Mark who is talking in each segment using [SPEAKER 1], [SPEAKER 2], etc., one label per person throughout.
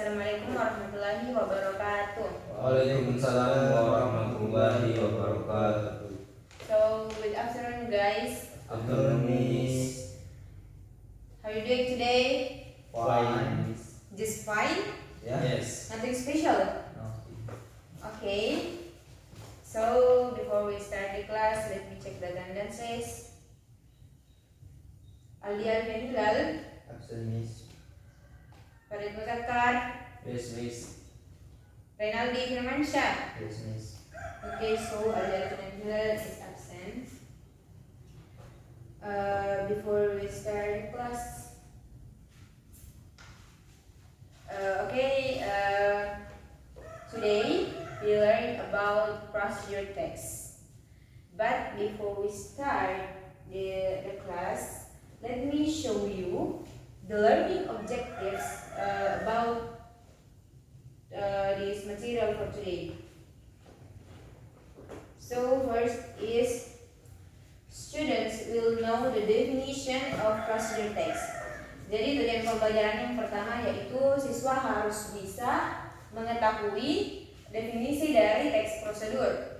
[SPEAKER 1] Assalamualaikum warahmatullahi wabarakatuh.
[SPEAKER 2] Waalaikumsalam warahmatullahi wabarakatuh.
[SPEAKER 1] So, good afternoon, guys.
[SPEAKER 2] Afternoon, Miss.
[SPEAKER 1] How are you doing today?
[SPEAKER 2] Fine.
[SPEAKER 1] Just fine?
[SPEAKER 2] Yes.
[SPEAKER 1] Nothing special?
[SPEAKER 2] No.
[SPEAKER 1] Okay. So, before we start the class, let me check the attendances. Aldi Alfian Hilal,
[SPEAKER 2] Absent, Miss.
[SPEAKER 1] Farid Muzakkar,
[SPEAKER 2] Yes, Miss.
[SPEAKER 1] Renaldi Firmansyah.
[SPEAKER 2] Yes, Miss.
[SPEAKER 1] Okay, so Aldi Alfian Hilal is absent. Before we start the class, today we learn about procedure text. But before we start the class, let me show you the learning objectives about this material for today. So first is students will know the definition of procedure text. Jadi tujuan pembelajaran yang pertama yaitu siswa harus bisa mengetahui definisi dari teks prosedur.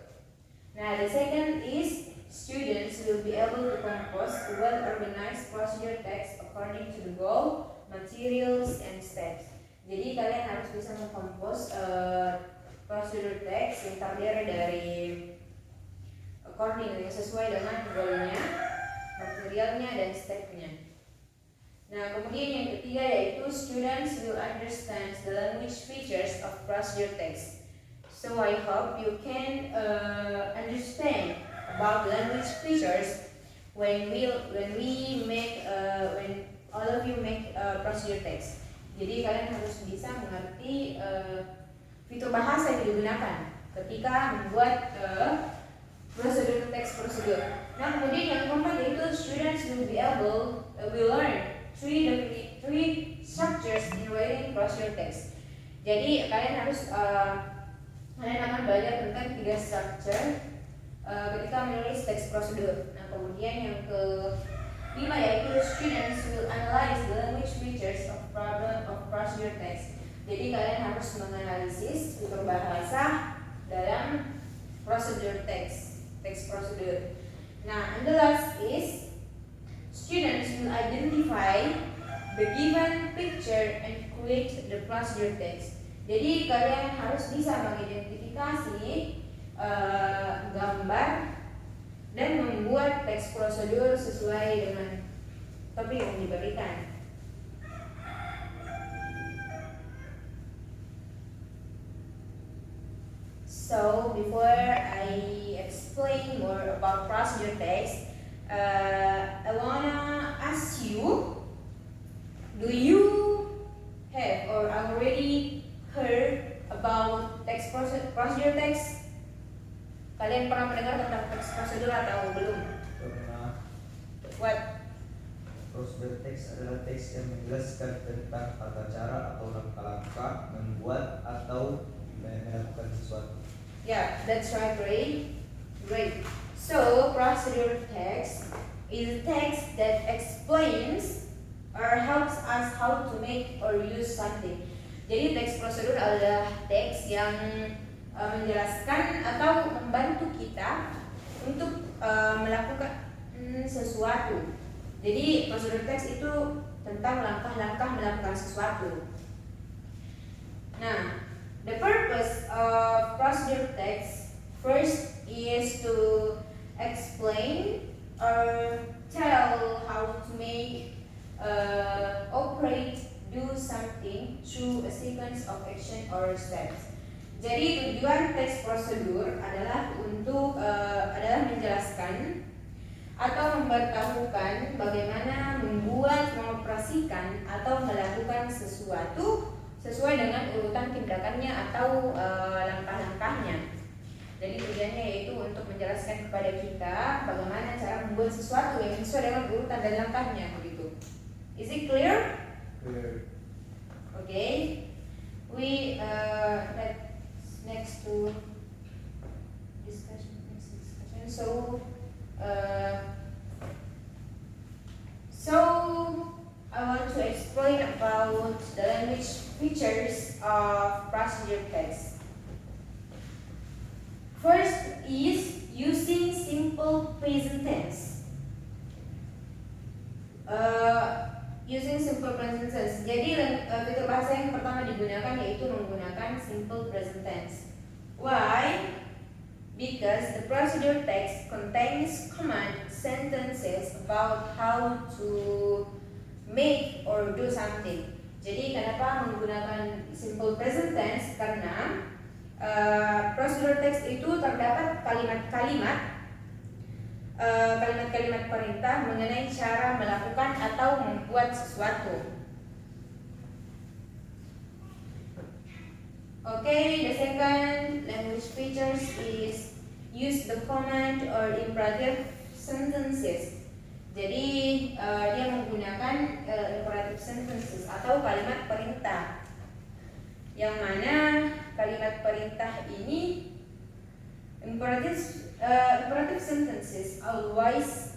[SPEAKER 1] Nah, the second is students will be able to compose well-organized procedure text according to the goal, materials, and steps. Jadi kalian harus bisa mengkompos prosedur text yang terdiri dari according yang sesuai dengan goalnya, materialnya, dan stepnya. Nah, kemudian yang ketiga yaitu students will understand the language features of procedure text. So I hope you can understand about language features when all of you make procedure text. Jadi kalian harus bisa mengerti fitur bahasa yang digunakan ketika membuat prosedur teks prosedur. Nah, kemudian yang keempat yaitu students will learn three structures in writing procedure text. Jadi kalian akan belajar tentang 3 structure ketika menulis teks prosedur. Nah, kemudian yang kelima yaitu students will analyze the language features of problem of procedure text. Jadi kalian harus menganalisis fitur bahasa dalam prosedur teks prosedur. Nah, and the last is students will identify the given picture and create the procedure text. Jadi kalian harus bisa mengidentifikasi gambar dan membuat teks prosedur sesuai dengan topik yang diberikan. So before I explain more about procedure text, I wanna ask you, do you have or already heard about procedure text? Kalian pernah mendengar tentang teks prosedur atau belum?
[SPEAKER 2] Pernah.
[SPEAKER 1] What?
[SPEAKER 2] Procedure text adalah teks yang menjelaskan tentang tata cara atau langkah-langkah membuat atau melakukan sesuatu.
[SPEAKER 1] Yeah, that's right, great. So, procedure text is a text that explains or helps us how to make or use something. Jadi teks prosedur adalah teks yang menjelaskan atau membantu kita untuk melakukan sesuatu. Jadi prosedur teks itu tentang langkah-langkah melakukan sesuatu. Nah, the purpose of procedure text first is to explain or tell how to make, operate, do something through a sequence of action or steps. Jadi tujuan teks prosedur adalah adalah menjelaskan atau memberitahukan bagaimana membuat, mengoperasikan atau melakukan sesuatu sesuai dengan urutan tindakannya atau langkah-langkahnya. Jadi tujuannya yaitu untuk menjelaskan kepada kita bagaimana cara membuat sesuatu yang sesuai dengan urutan dan langkahnya begitu. Is it clear?
[SPEAKER 2] Clear.
[SPEAKER 1] Okay. We next to discussion. So I want to explain about the language features of procedure text. First is using simple present tense. Using simple present tense. Jadi fitur bahasa yang pertama digunakan yaitu menggunakan simple present tense. Why? Because the procedure text contains command sentences about how to make or do something. Jadi kenapa menggunakan simple present tense? Karena procedure text itu terdapat kalimat-kalimat perintah mengenai cara melakukan atau membuat sesuatu. Okay, the second language features is use the command or imperative sentences. Jadi dia menggunakan imperative sentences atau kalimat perintah. Yang mana kalimat perintah ini imperative sentences always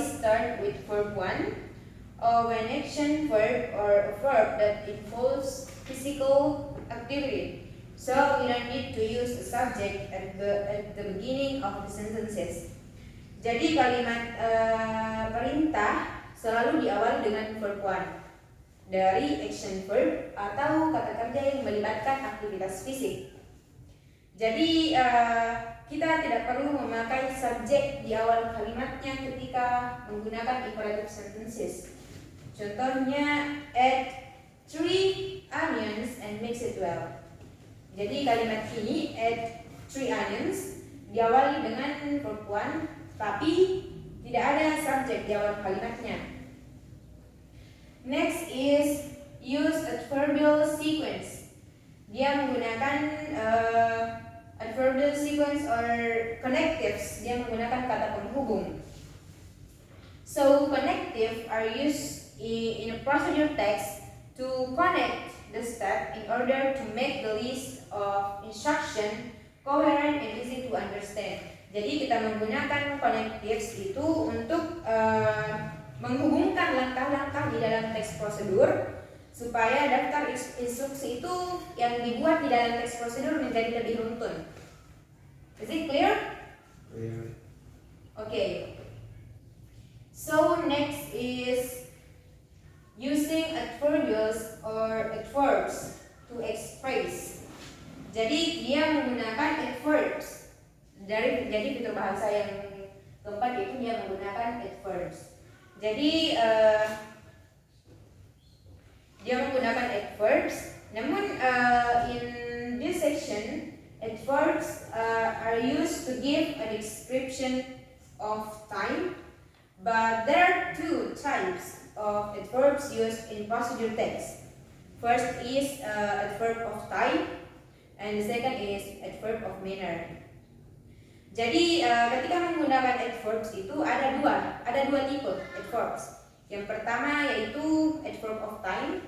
[SPEAKER 1] start with verb 1 or an action verb or a verb that involves physical activity. So we don't need to use a subject at the beginning of the sentences. Jadi kalimat perintah selalu diawali dengan verb 1 dari action verb atau kata kerja yang melibatkan aktivitas fisik. Jadi kita tidak perlu memakai subjek di awal kalimatnya ketika menggunakan imperative sentences. Contohnya, add 3 onions and mix it well. Jadi kalimat ini, add 3 onions, diawali dengan verb 1, tapi tidak ada subjek di awal kalimatnya. Next is use adverbial sequence. Dia menggunakan adverbial sequence or connectives. Dia menggunakan kata penghubung. So connective are used in a procedure text to connect the step in order to make the list of instruction coherent and easy to understand. Jadi kita menggunakan connectives itu untuk menghubungkan langkah-langkah di dalam teks prosedur supaya daftar instruksi itu yang dibuat di dalam teks prosedur menjadi lebih runtun. Is it clear?
[SPEAKER 2] Clear.
[SPEAKER 1] Okay. So next is using adverbials or adverbs to express. Jadi dia menggunakan adverbs. Jadi fitur bahasa yang keempat itu dia menggunakan adverbs. Jadi dia menggunakan adverbs. Namun in this section, adverbs are used to give a description of time, but there are two types of adverbs used in procedure text. First is adverb of time, and the second is adverb of manner. Jadi ketika menggunakan adverbs itu ada dua tipe adverbs. Yang pertama yaitu adverb of time.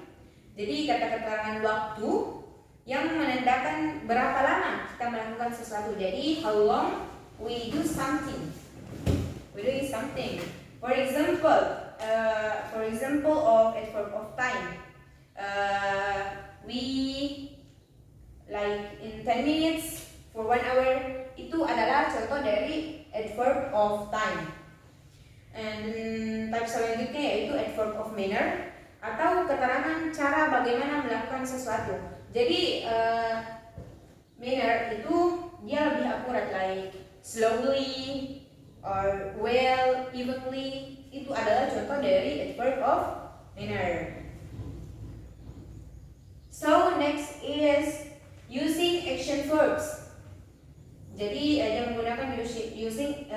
[SPEAKER 1] Jadi kata keterangan waktu yang menandakan berapa lama kita melakukan sesuatu. Jadi how long we do something. We do something. For example of adverb of time. We like in 10 minutes for 1 hour. Itu adalah contoh dari adverb of time. And type selanjutnya yaitu adverb of manner atau keterangan cara bagaimana melakukan sesuatu. Jadi manner itu dia lebih akurat, like slowly or well, evenly. Itu adalah contoh dari adverb of manner. So next is using action verbs. Jadi dia menggunakan using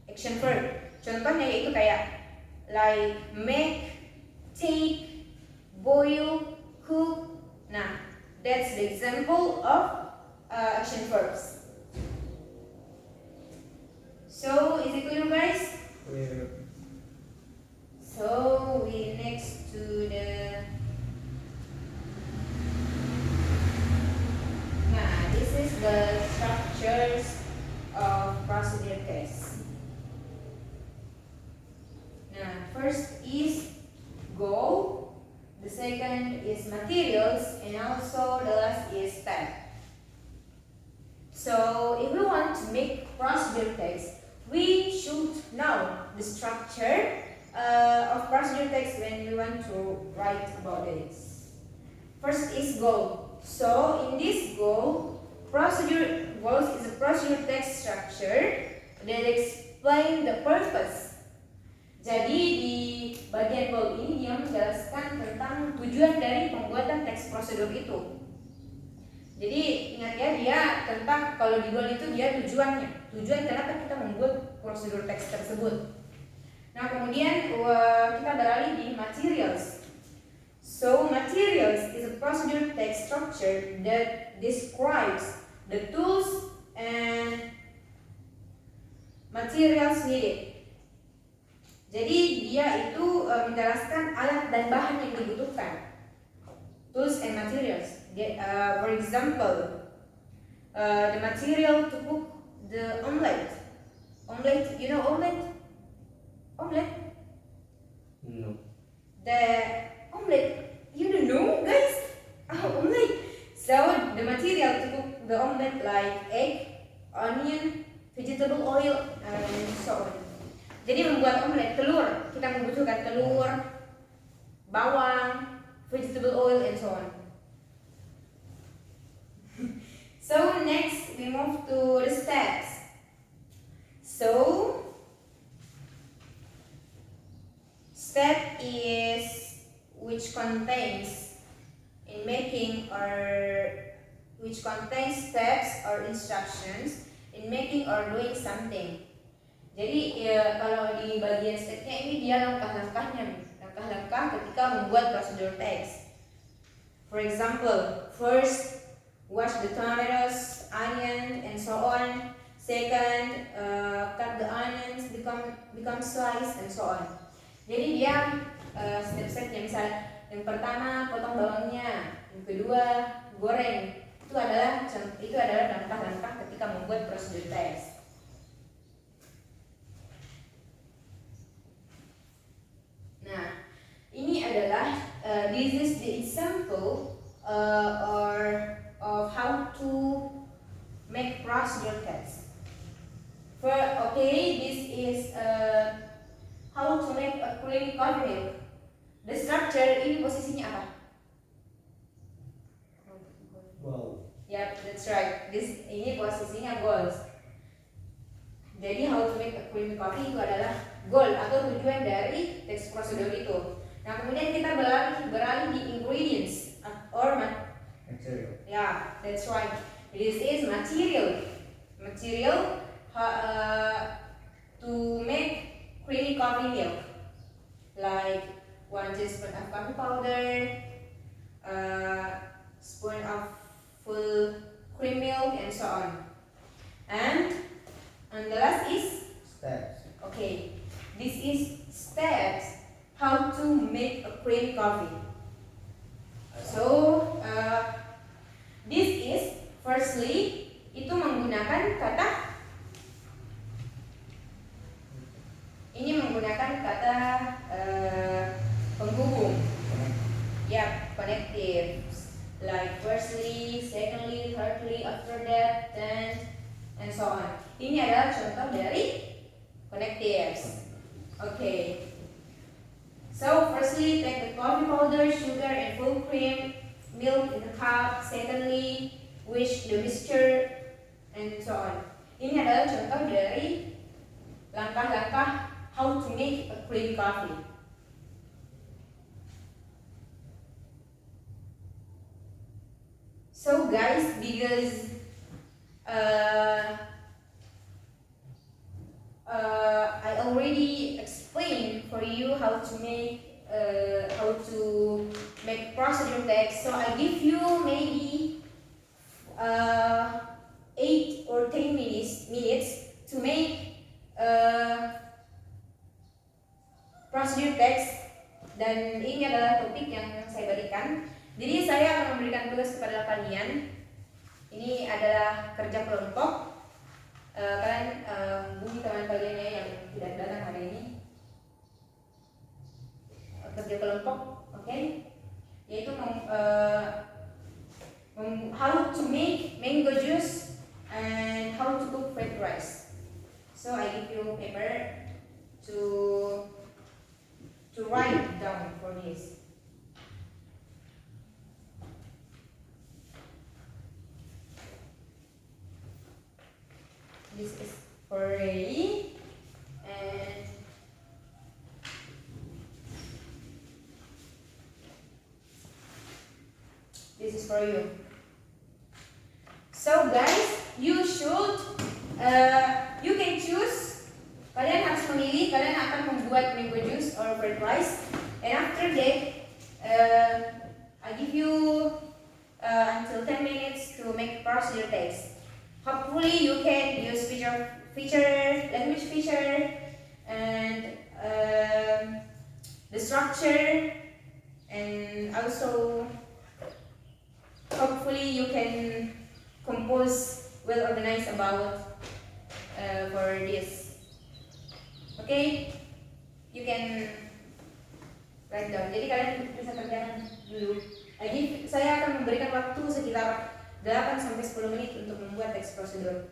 [SPEAKER 1] action verb. Contohnya yaitu kayak like make, take, boil, cook. Nah, that's the example of action verbs. So is it clear, guys?
[SPEAKER 2] Clear.
[SPEAKER 1] So we next to the. Nah, this is the structures of procedure text. Nah, first is goal, the second is materials, and also the last is step. So if we want to make procedure text, we should know the structure of procedure text when we want to write about it. First is goal. So in this goals is a procedure text structure that explain the purpose. Jadi di bagian goal ini dia menjelaskan tentang tujuan dari pembuatan teks prosedur itu. Jadi ingat ya, dia tentang kalau di goal itu dia tujuannya. Tujuan kenapa kita membuat prosedur teks tersebut. Nah, kemudian kita beralih di materials. So, materials is a procedure text structure that describes the tools and materials needed. Jadi dia itu menjelaskan alat dan bahan yang dibutuhkan. Tools and materials. For example, the material to cook the omelette. Omelette, you know omelette? Omelette?
[SPEAKER 2] No.
[SPEAKER 1] The omelette, you don't know, guys? Omelette. So the material to cook the omelette like egg, onion, vegetable oil, and so on. Jadi membuat omelette, telur, kita membutuhkan telur, bawang, vegetable oil, and so on. So next we move to the steps. So step is which contains steps or instructions in making or doing something. Jadi kalau di bagian stepnya ini dia langkah-langkahnya, langkah-langkah ketika membuat prosedur text. For example, first wash the tomatoes, onion, and so on. Second, cut the onions, become slice, and so on. Jadi dia step-stepnya, misalnya yang pertama potong bawangnya, yang kedua goreng. Itu adalah langkah-langkah ketika membuat prosedur text. Nah, ini adalah this is the example of how to make procedure text. This is how to make a cream coffee milk. The structure ini posisinya apa?
[SPEAKER 2] Wow.
[SPEAKER 1] Yep, that's right. Ini posisinya goals. Jadi how to make a creamy coffee itu adalah goal atau tujuan dari teks prosedur itu. Nah, kemudian kita beralih di ingredients or
[SPEAKER 2] Material.
[SPEAKER 1] yeah, that's right. This is material. Material to make creamy coffee milk, like 1 teaspoon of coffee powder, spoon of full cream milk, and so on. And the last is
[SPEAKER 2] Steps.
[SPEAKER 1] okay. This is steps how to make a cream coffee. So this is firstly itu menggunakan kata penghubung. Yep, connectives like firstly, secondly, thirdly, after that, then, and so on. Ini adalah contoh dari connectives. Okay. So firstly, take the coffee powder, sugar, and full cream milk in the cup. Secondly, whisk the mixture, and so on. Ini adalah contoh dari langkah-langkah how to make a cream coffee. So guys, because I already explained for you how to make procedure text, so I give you maybe 8 or 10 minutes to make procedure text, dan ini adalah topik yang saya berikan. Jadi saya akan memberikan tugas kepada kalian. Ini adalah kerja kelompok. Kalian hubungi teman kalian ya yang tidak datang hari ini. Kerja kelompok, oke? yaitu how to make mango juice and how to cook fried rice. So I give you paper to write down for this. This is for Ray, and this is for you. So guys, you can choose. Kalian harus memilih kalian akan membuat mango juice or fried rice, and after that, I give you until 10 minutes to make procedure text. Hopefully you can use language feature, and the structure, and also hopefully you can compose well organized about for this. Okay, you can write down. Jadi kalian bisa kerjakan dulu. Jadi saya akan memberikan waktu sekitar 8 sampai 10 menit untuk membuat teks prosedur.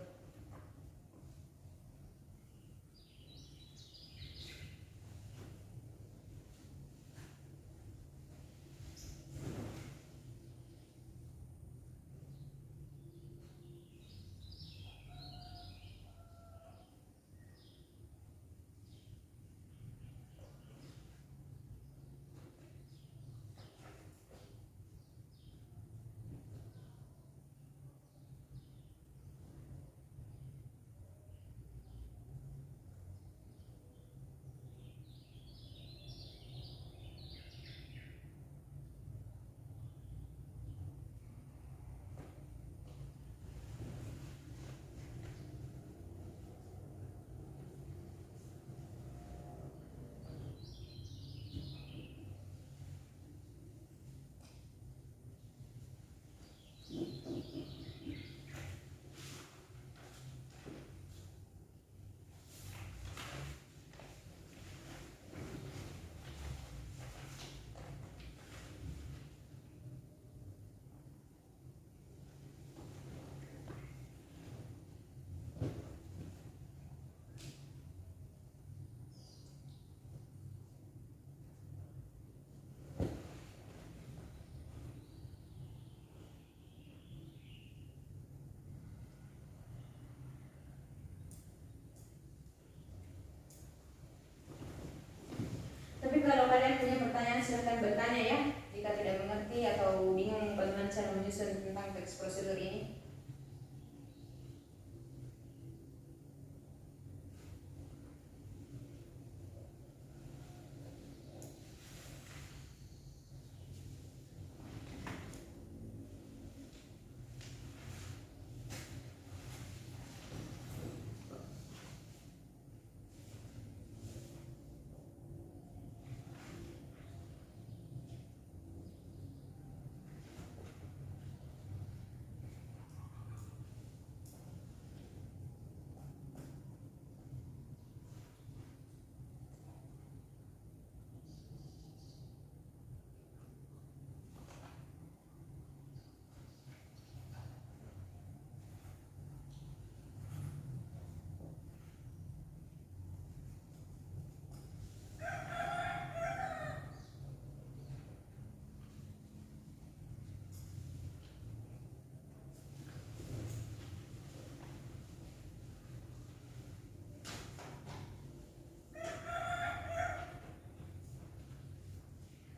[SPEAKER 1] Tapi kalau kalian punya pertanyaan silahkan bertanya ya. Jika tidak mengerti atau bingung bagaimana cara menyusun tentang teks prosedur ini.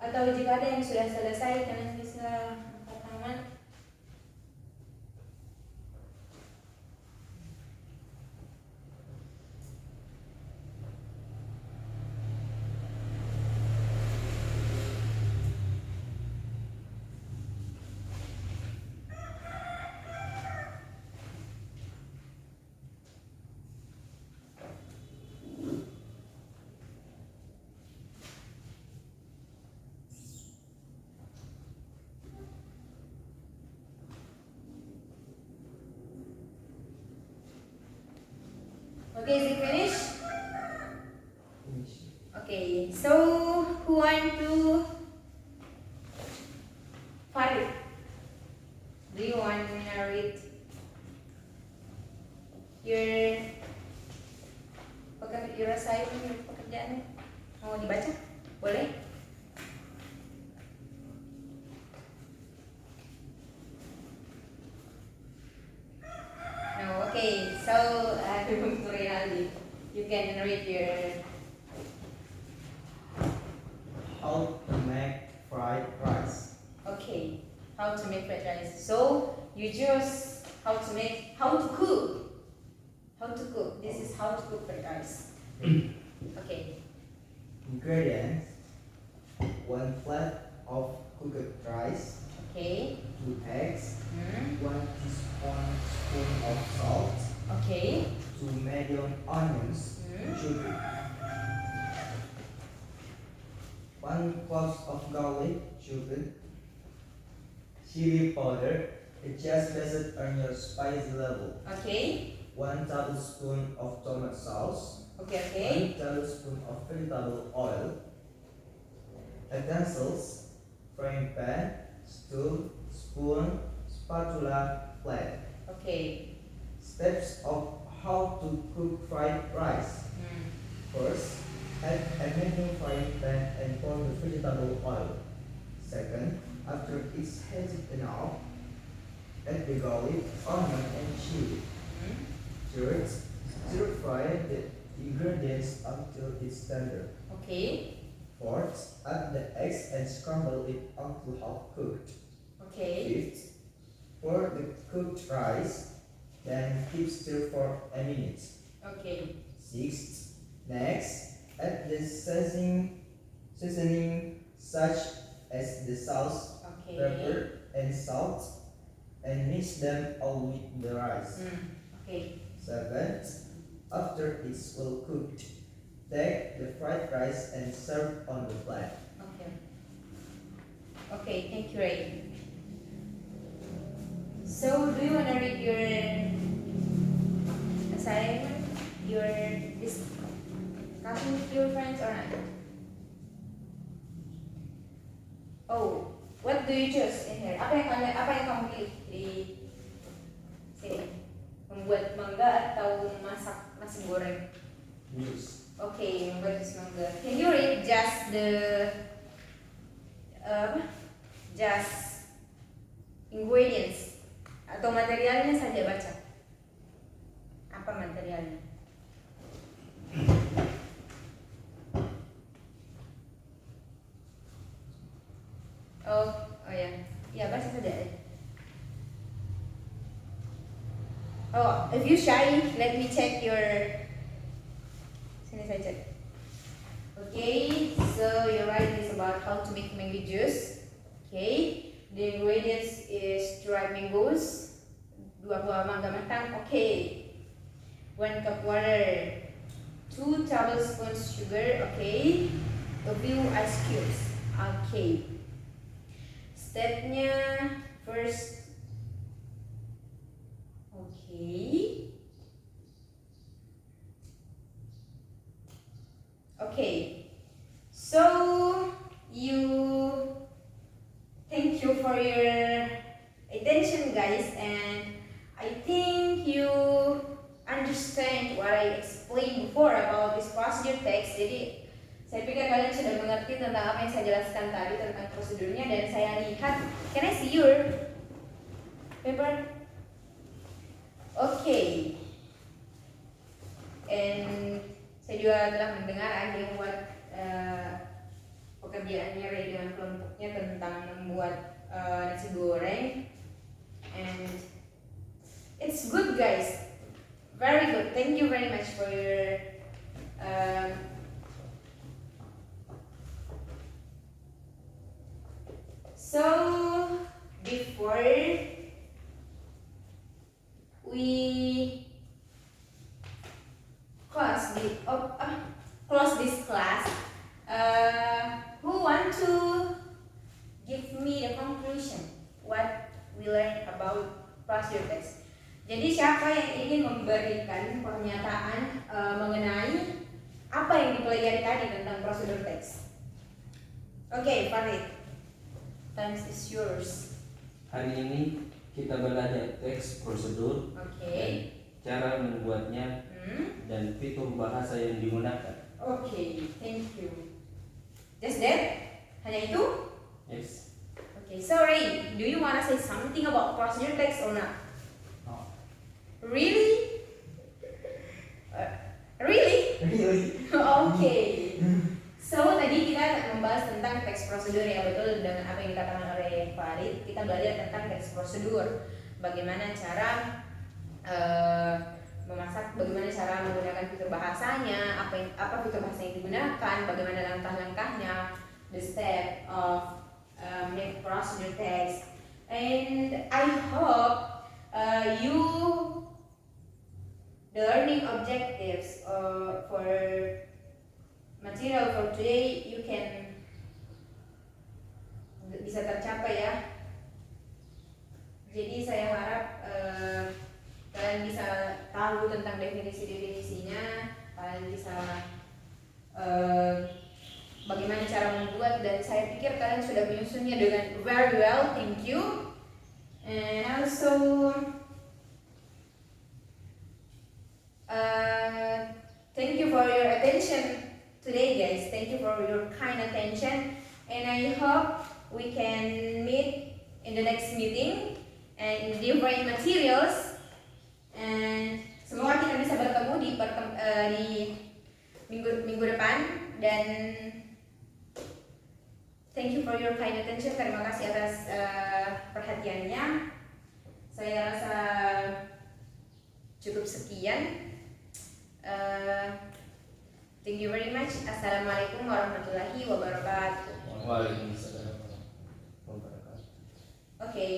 [SPEAKER 1] Atau jika ada yang sudah selesai, kalian bisa angkat tangan. Okay, is it finished? Okay, so who want to dibaca? Boleh? No, okay. So, Bung Rinaldi, you can read your.
[SPEAKER 2] How to make fried rice.
[SPEAKER 1] Okay, how to make fried rice. So you choose how to cook. How to cook. This is how to cook fried rice. Okay.
[SPEAKER 2] Ingredients: 1 flat of cooked rice,
[SPEAKER 1] Okay.
[SPEAKER 2] 2 eggs,
[SPEAKER 1] Hmm.
[SPEAKER 2] 1 teaspoon of salt,
[SPEAKER 1] Okay.
[SPEAKER 2] 2 medium onions,
[SPEAKER 1] Hmm.
[SPEAKER 2] sugar, 1 clove of garlic, sugar, chili powder, adjust based on your spicy level,
[SPEAKER 1] Okay.
[SPEAKER 2] 1 tablespoon of tomato sauce,
[SPEAKER 1] Okay.
[SPEAKER 2] 1 tablespoon of vegetable oil, utensils, frying pan, stool, spoon, spatula, plate.
[SPEAKER 1] Okay.
[SPEAKER 2] Steps of how to cook fried rice.
[SPEAKER 1] Hmm.
[SPEAKER 2] First, add a medium frying pan and pour the vegetable oil. Second, after it's heated enough, add the garlic, onion, and chili.
[SPEAKER 1] Hmm.
[SPEAKER 2] Third, stir fry the ingredients until it's tender.
[SPEAKER 1] Okay.
[SPEAKER 2] Fourth, add the eggs and scramble it until half cooked.
[SPEAKER 1] Okay.
[SPEAKER 2] Fifth, pour the cooked rice, then keep stir for a minute.
[SPEAKER 1] Okay.
[SPEAKER 2] Sixth, next, add the seasoning such as the sauce,
[SPEAKER 1] Okay.
[SPEAKER 2] pepper, and salt, and mix them all with the rice.
[SPEAKER 1] Hmm. Okay.
[SPEAKER 2] Seventh, after it's well cooked, take the fried rice and serve on the plate.
[SPEAKER 1] Okay. Okay. Thank you, Ray. So, do you wanna read your assignment, your discussion with your friends or not? Oh, what do you choose in here? Apa yang kamu pilih di sini? Membuat mangga atau masak nasi goreng?
[SPEAKER 2] Use.
[SPEAKER 1] Okay, membuat jus mangga. Can you read just the just ingredients atau materialnya saja baca? Apa materialnya? Oh ya, ya baca saja. Oh, if you shy, let me check your. Sini saya cek. Okay, so your writing is about how to make mango juice. Okay, the ingredients is dried mangoes, 2 buah mangga matang. Okay, 1 cup water, 2 tablespoons sugar. Okay, a few ice cubes. Okay, stepnya first. Okay. Okay. So thank you for your attention, guys, and I think you understand what I explained before about this procedure text. Jadi saya pikir kalian sudah mengerti tentang apa yang saya jelaskan tadi tentang prosedurnya, dan saya lihat, can I see your paper? Okay. And saya juga telah mendengar ada yang buat pekerjaannya Ray dengan kelompoknya tentang membuat nasi goreng, and it's good, guys, very good. Thank you very much for your so before we close this class, who want to give me the conclusion what we learned about procedure text? Jadi siapa yang ingin memberikan pernyataan mengenai apa yang dipelajari tadi tentang prosedur teks? Okay, Farid, time is yours.
[SPEAKER 3] Hari ini kita belajar teks prosedur,
[SPEAKER 1] Okay.
[SPEAKER 3] dan cara membuatnya, dan fitur bahasa yang digunakan.
[SPEAKER 1] Okay, thank you. Just that? Hanya itu?
[SPEAKER 3] Yes.
[SPEAKER 1] Okay, sorry. Do you wanna say something about procedure text or not?
[SPEAKER 2] No.
[SPEAKER 1] Really? Really?
[SPEAKER 2] Really?
[SPEAKER 1] Okay. So tadi kita membahas tentang teks prosedur ya, betul dengan apa yang dikatakan oleh Farid. Kita belajar tentang teks prosedur. Bagaimana cara bagaimana cara menggunakan fitur bahasanya, apa fitur bahasa yang digunakan, bagaimana langkah-langkahnya, the step of make procedure text. And I hope you the learning objectives for material for today you can bisa tercapai ya. Jadi saya harap kalian bisa tahu tentang definisi-definisinya, kalian bisa bagaimana cara membuat, dan saya pikir kalian sudah menyusunnya dengan very well. Thank you. And also thank you for your attention today, guys. Thank you for your kind attention, and I hope we can meet in the next meeting and in different materials. And semoga kita bisa bertemu di minggu depan. Dan thank you for your kind attention. Terima kasih atas perhatiannya. Saya rasa cukup sekian. Thank you very much. Assalamualaikum warahmatullahi wabarakatuh.
[SPEAKER 3] Waalaikumsalam warahmatullahi wabarakatuh.
[SPEAKER 1] Okay.